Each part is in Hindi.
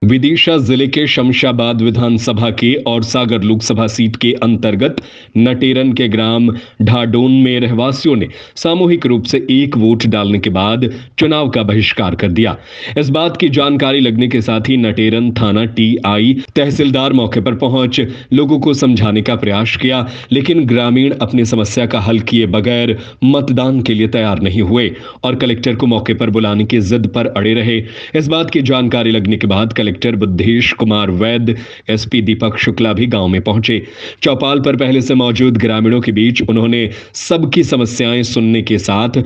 विदिशा जिले के शमशाबाद विधानसभा के और सागर लोकसभा सीट के अंतर्गत नटेरन के ग्राम ढाडोन में रहवासियों ने सामूहिक रूप से एक वोट डालने के बाद चुनाव का बहिष्कार कर दिया। इस बात की जानकारी लगने के साथ ही नटेरन थाना टीआई तहसीलदार मौके पर पहुंच लोगों को समझाने का प्रयास किया, लेकिन ग्रामीण अपनी समस्या का हल किए बगैर मतदान के लिए तैयार नहीं हुए और कलेक्टर को मौके पर बुलाने की जिद पर अड़े रहे। इस बात की जानकारी लगने के बाद कलेक्टर बुद्धेश कुमार वैद्य, एसपी दीपक शुक्ला भी गांव में पहुंचे। चौपाल पर पहले से मौजूद ग्रामीणों के बीच उन्होंने सबकी समस्याएं सुनने के साथ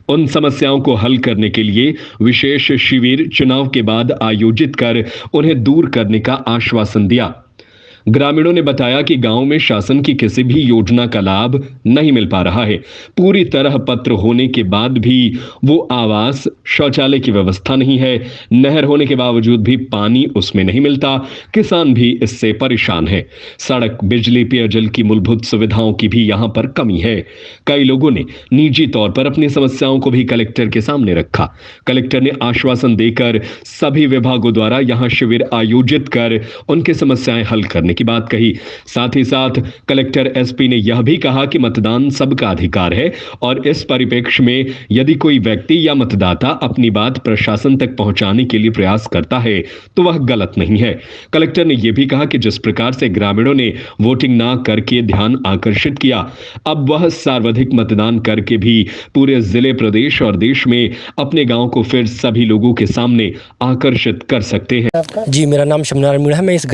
उन समस्याओं को हल करने के लिए विशेष शिविर चुनाव के बाद आयोजित कर उन्हें दूर करने का आश्वासन दिया। ग्रामीणों ने बताया कि गांव में शासन की किसी भी योजना का लाभ नहीं मिल पा रहा है। पूरी तरह पत्र होने के बाद भी वो आवास, शौचालय की व्यवस्था नहीं है। नहर होने के बावजूद भी पानी उसमें नहीं मिलता। किसान भी इससे परेशान है। सड़क, बिजली, पेयजल की मूलभूत सुविधाओं की भी यहां पर कमी है। कई लोगों ने निजी तौर पर अपनी समस्याओं को भी कलेक्टर के सामने रखा। कलेक्टर ने आश्वासन देकर सभी विभागों द्वारा यहां शिविर आयोजित कर उनकी समस्याएं हल करने की बात कही। साथ ही साथ कलेक्टर एसपी ने यह भी कहा कि मतदान सबका अधिकार है और इस परिप्रेक्ष्य में यदि कोई व्यक्ति या मतदाता अपनी बात प्रशासन तक पहुंचाने के लिए प्रयास करता है तो वह गलत नहीं है। कलेक्टर ने यह भी कहा कि जिस प्रकार से ग्रामीणों ने वोटिंग ना करके ध्यान आकर्षित किया, अब वह सर्वाधिक मतदान करके भी पूरे जिले, प्रदेश और देश में अपने गांव को फिर सभी लोगों के सामने आकर्षित कर सकते हैं। जी, मेरा नाम शमनारायण मीणा है। मैं इस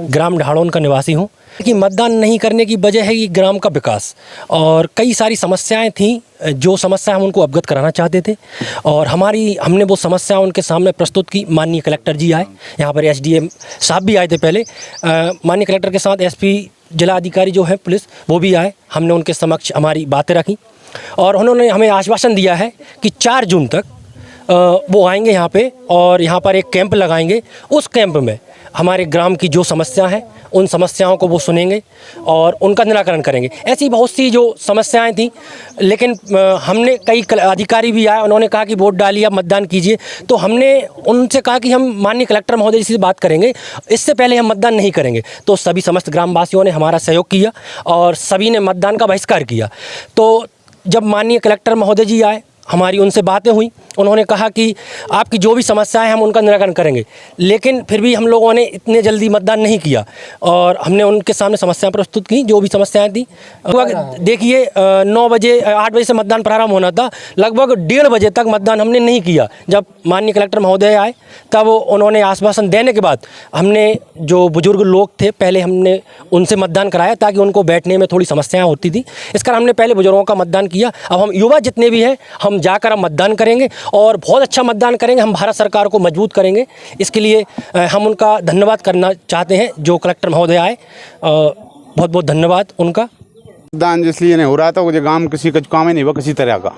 ग्राम ढाड़ोन का निवासी हूँ। कि मतदान नहीं करने की वजह है कि ग्राम का विकास और कई सारी समस्याएं थीं, जो समस्या हम उनको अवगत कराना चाहते थे और हमने वो समस्या उनके सामने प्रस्तुत की। माननीय कलेक्टर जी आए, यहाँ पर एसडीएम साहब भी आए थे पहले। माननीय कलेक्टर के साथ एसपी, जिला अधिकारी जो है पुलिस, वो भी आए। हमने उनके समक्ष हमारी बातें रखी और उन्होंने हमें आश्वासन दिया है कि 4 जून तक वो आएंगे यहाँ पे और यहाँ पर एक कैंप लगाएंगे। उस कैंप में हमारे ग्राम की जो समस्या है उन समस्याओं को वो सुनेंगे और उनका निराकरण करेंगे। ऐसी बहुत सी जो समस्याएं थी, लेकिन हमने कई अधिकारी भी आए, उन्होंने कहा कि वोट डालिए, आप मतदान कीजिए। तो हमने उनसे कहा कि हम माननीय कलेक्टर महोदय जी से बात करेंगे, इससे पहले हम मतदान नहीं करेंगे। तो सभी समस्त ग्रामवासियों ने हमारा सहयोग किया और सभी ने मतदान का बहिष्कार किया। तो जब माननीय कलेक्टर महोदय जी आए, हमारी उनसे बातें हुई, उन्होंने कहा कि आपकी जो भी समस्याएं हम उनका निराकरण करेंगे। लेकिन फिर भी हम लोगों ने इतने जल्दी मतदान नहीं किया और हमने उनके सामने समस्याएं प्रस्तुत की, जो भी समस्याएं थी। देखिए, 9 बजे 8 बजे से मतदान प्रारंभ होना था, लगभग 1:30 बजे तक मतदान हमने नहीं किया। जब माननीय कलेक्टर महोदय आए तब उन्होंने आश्वासन देने के बाद हमने, जो बुजुर्ग लोग थे, पहले हमने उनसे मतदान कराया ताकि उनको बैठने में थोड़ी समस्याएँ होती थी। इस कारण हमने पहले बुजुर्गों का मतदान किया। अब हम युवा जितने भी हैं, हम जाकर हम मतदान करेंगे और बहुत अच्छा मतदान करेंगे। हम भारत सरकार को मजबूत करेंगे। इसके लिए हम उनका धन्यवाद करना चाहते हैं, जो कलेक्टर महोदय आए। बहुत बहुत धन्यवाद उनका। मतदान इसलिए नहीं हो रहा था, मुझे गांव में किसी का काम ही नहीं हुआ किसी तरह का।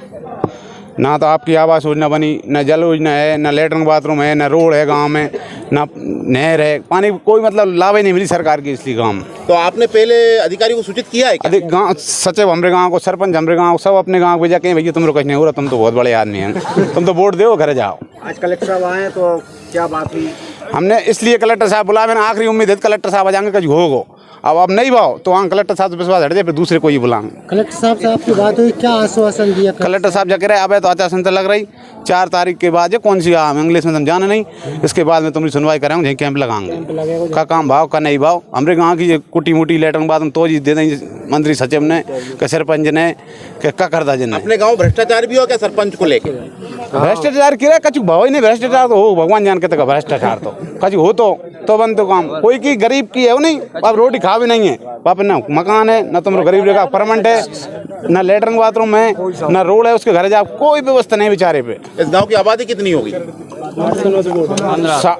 ना तो आपकी आवास योजना बनी, ना जल योजना है, ना लेटरिन बाथरूम है, ना रोड है गांव में, ना नहर है, पानी कोई मतलब लाभ ही नहीं मिली सरकार की। इसलिए गांव तो आपने पहले अधिकारी को सूचित किया है क्या? गाँव सचिव हमारे गांव को, सरपंच हमारे गांव सब अपने गांव को भेजा के भैया तुम लोग कुछ नहीं हो रहा, तुम तो बहुत बड़े आदमी हैं, तुम तो वोट दो, घर जाओ। आज कलेक्टर साहब आए तो क्या बात हुई? हमने इसलिए कलेक्टर साहब बुलाया, मैंने आखिरी उम्मीद है कलेक्टर साहब आ जाएंगे, कुछ होगो। अब नहीं भाव तो वहाँ कलेक्टर साहब से विश्वास हट जाए, फिर दूसरे को ही बुलाएंगे। कलेक्टर साहब से आपकी बात हुई, क्या आश्वासन दिया? कलेक्टर साहब जा कह रहे अब तो आचार संहिता लग रही, 4 तारीख के बाद, कौन सी इंग्लिश में समझाना नहीं, इसके बाद में तुम्हारी सुनवाई कराएंगे, यहीं कैंप लगाएंगे। का काम भाव का नहीं भाव, हमारे गाँव की कुटी मुटी लेटर बाद तो जी दे देंगे मंत्री सचिव ने, के सरपंच ने, क्या करता जिन्हें। अपने गाँव भ्रष्टाचार भी हो क्या सरपंच को लेकर? भ्रष्टाचार किया कचू भाव ही नहीं, भ्रष्टाचार तो हो भगवान जान के तक भ्रष्टाचार तो कचू हो तो बंद तो काम कोई की गरीब की है वो नहीं। अब रोटी खा भी नहीं है, पापा ना मकान है, ना तुम गरीब रेखा परमानेंट है, ना लेटरिन बाथरूम है, ना रोड है, उसके घर जा कोई व्यवस्था नहीं बेचारे पे। इस गांव की आबादी कितनी होगी?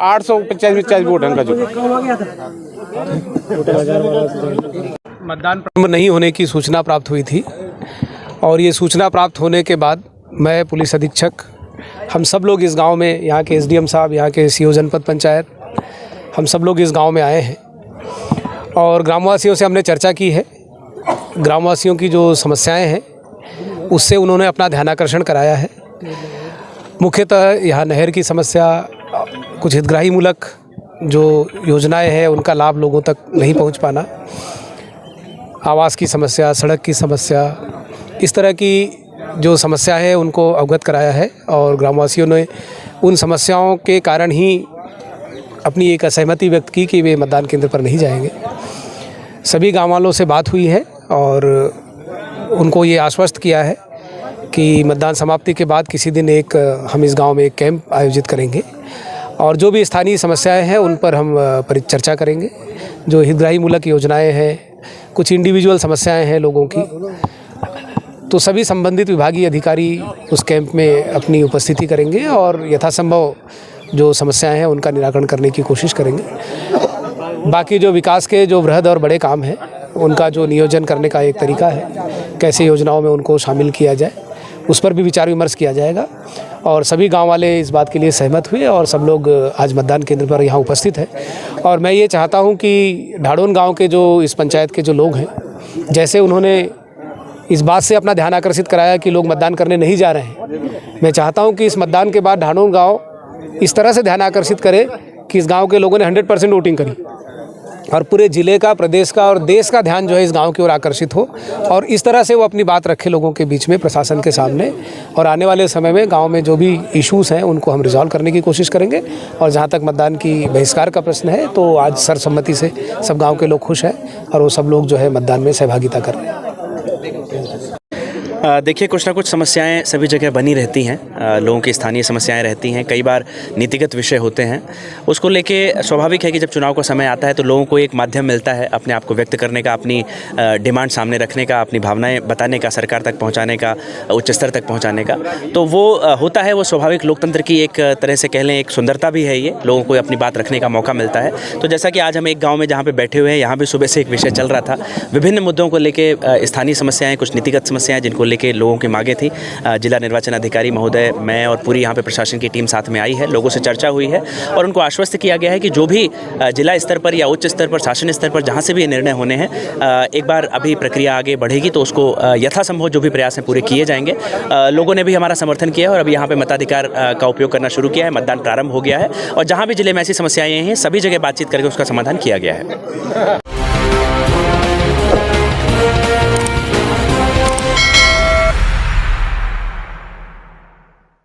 850 वोट है कचू। मतदान प्रारंभ नहीं होने की सूचना प्राप्त हुई थी और ये सूचना प्राप्त होने के बाद मैं, पुलिस अधीक्षक, हम सब लोग इस गांव में, यहाँ के एसडीएम साहब, यहाँ के सीओ जनपद पंचायत, हम सब लोग इस गांव में आए हैं और ग्रामवासियों से हमने चर्चा की है। ग्रामवासियों की जो समस्याएं हैं उससे उन्होंने अपना ध्यानाकर्षण कराया है। मुख्यतः यहाँ नहर की समस्या, कुछ हितग्राही मूलक जो योजनाएं हैं उनका लाभ लोगों तक नहीं पहुंच पाना, आवास की समस्या, सड़क की समस्या, इस तरह की जो समस्या है उनको अवगत कराया है और ग्रामवासियों ने उन समस्याओं के कारण ही अपनी एक असहमति व्यक्त की कि वे मतदान केंद्र पर नहीं जाएंगे। सभी गाँव वालों से बात हुई है और उनको ये आश्वस्त किया है कि मतदान समाप्ति के बाद किसी दिन हम इस गांव में एक कैंप आयोजित करेंगे और जो भी स्थानीय समस्याएं हैं उन पर हम परिचर्चा करेंगे। जो हितग्राही मूलक योजनाएं हैं, कुछ इंडिविजुअल समस्याएं हैं लोगों की, तो सभी संबंधित विभागीय अधिकारी उस कैंप में अपनी उपस्थिति करेंगे और यथासंभव जो समस्याएं हैं उनका निराकरण करने की कोशिश करेंगे। बाकी जो विकास के जो बृहद और बड़े काम हैं उनका जो नियोजन करने का एक तरीका है, कैसे योजनाओं में उनको शामिल किया जाए, उस पर भी विचार विमर्श किया जाएगा और सभी गांव वाले इस बात के लिए सहमत हुए और सब लोग आज मतदान केंद्र पर यहाँ उपस्थित हैं। और मैं ये चाहता हूँ कि ढाडोन गांव के जो इस पंचायत के जो लोग हैं, जैसे उन्होंने इस बात से अपना ध्यान आकर्षित कराया कि लोग मतदान करने नहीं जा रहे हैं, मैं चाहता हूँ कि इस मतदान के बाद ढाडोन गाँव इस तरह से ध्यान आकर्षित करे कि इस गाँव के लोगों ने 100% वोटिंग करी और पूरे ज़िले का, प्रदेश का और देश का ध्यान जो है इस गांव की ओर आकर्षित हो और इस तरह से वो अपनी बात रखे लोगों के बीच में, प्रशासन के सामने। और आने वाले समय में गांव में जो भी इश्यूज़ हैं उनको हम रिजॉल्व करने की कोशिश करेंगे। और जहां तक मतदान की बहिष्कार का प्रश्न है तो आज सर्वसम्मति से सब गाँव के लोग खुश हैं और वो सब लोग जो है मतदान में सहभागिता कर रहे हैं। देखिए, कुछ ना कुछ समस्याएं सभी जगह बनी रहती हैं, लोगों की स्थानीय समस्याएं रहती हैं, कई बार नीतिगत विषय होते हैं। उसको लेके स्वाभाविक है कि जब चुनाव का समय आता है तो लोगों को एक माध्यम मिलता है अपने आप को व्यक्त करने का, अपनी डिमांड सामने रखने का, अपनी भावनाएं बताने का, सरकार तक पहुंचाने का, उच्च स्तर तक पहुंचाने का। तो वो होता है, वो स्वाभाविक लोकतंत्र की एक तरह से कह लें एक सुंदरता भी है। ये लोगों को अपनी बात रखने का मौका मिलता है। तो जैसा कि आज हम एक गाँव में जहाँ पर बैठे हुए हैं, यहाँ भी सुबह से एक विषय चल रहा था, विभिन्न मुद्दों को लेके, स्थानीय समस्याएँ, कुछ नीतिगत समस्याएँ जिनको लेके लोगों की मांगे थी। जिला निर्वाचन अधिकारी महोदय, मैं और पूरी यहाँ पे प्रशासन की टीम साथ में आई है, लोगों से चर्चा हुई है और उनको आश्वस्त किया गया है कि जो भी जिला स्तर पर या उच्च स्तर पर, शासन स्तर पर जहाँ से भी ये निर्णय होने हैं, एक बार अभी प्रक्रिया आगे बढ़ेगी तो उसको यथासंभव जो भी प्रयास हैं पूरे किए जाएंगे। लोगों ने भी हमारा समर्थन किया है और अभी यहाँ पे मताधिकार का उपयोग करना शुरू किया है, मतदान प्रारंभ हो गया है और जहाँ भी जिले में ऐसी समस्याएं हैं सभी जगह बातचीत करके उसका समाधान किया गया है।